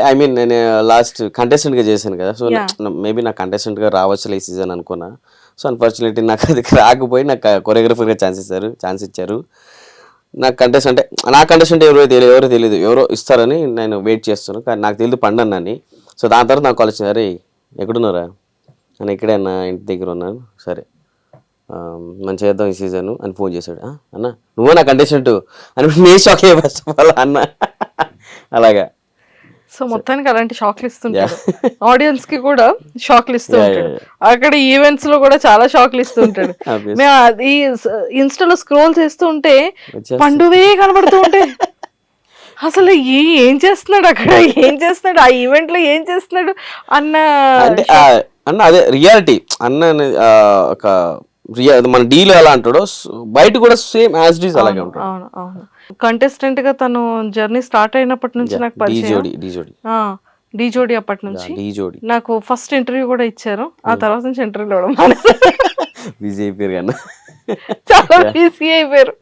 I mean నేను last కంటెస్టెంట్గా చేశాను కదా, సో Yeah. మేబీ నాకు కంటెస్టెంట్గా రావచ్చు ఈ సీజన్ అనుకున్నా. సో అన్ఫార్చునేట్లీ నాకు అది రాకపోయి నాకు కొరియోగ్రఫర్గా ఛాన్స్ ఇచ్చారు. నాకు కంటెస్టెంట్ ఎవరో తెలియదు, ఎవరో ఇస్తారని నేను వెయిట్ చేస్తున్నాను. కానీ నాకు తెలియదు పండన్నని. సో దాని తర్వాత నాకు కాల్ వచ్చింది, అరే ఎక్కడున్నారా అని, ఇక్కడే అన్న ఇంటి దగ్గర ఉన్నాను. సరే మనం చేద్దాం ఈ సీజన్ అని ఫోన్ చేశాడు. అన్న నువ్వు నా కంటెస్టెంట్ అని నేను షాక్ అయ్యా ఫస్ట్ ఆఫ్ ఆల్ అన్న. అలాగా సో మొత్తానికి అలాంటి షాక్లు ఇస్తుంటాడు, ఆడియన్స్ కి కూడా షాక్లు ఇస్తూ ఉంటాడు. అక్కడ ఈవెంట్స్ లో కూడా చాలా షాక్లు ఇస్తూ ఉంటాడు. మేము అది ఇన్స్టాలో స్క్రోల్ చేస్తూ ఉంటే పండువే కనబడుతూ ఉంటే అసలు ఏం చేస్తున్నాడు అక్కడ, ఏం చేస్తున్నాడు ఆ ఈవెంట్ లో, ఏం చేస్తున్నాడు అన్న అంటే అన్న అదే రియాలిటీ అన్న ఒక మన డీల్ ఎలా అంటాడో బయట కూడా సేమ్ యాజ్ డీస్ అలాగే ఉంటాడు. అవును అవును. కంటెస్టెంట్ గా తను జర్నీ స్టార్ట్ అయినప్పటి నుంచి నాకు పరిచయం. డీ జోడి అప్పటి నుంచి నాకు ఫస్ట్ ఇంటర్వ్యూ కూడా ఇచ్చారు. ఆ తర్వాత నుంచి ఇంటర్వ్యూ ఇవ్వడం బిజీ అయిపోయారు కన్నా, చాలా బిజీ అయిపోయారు.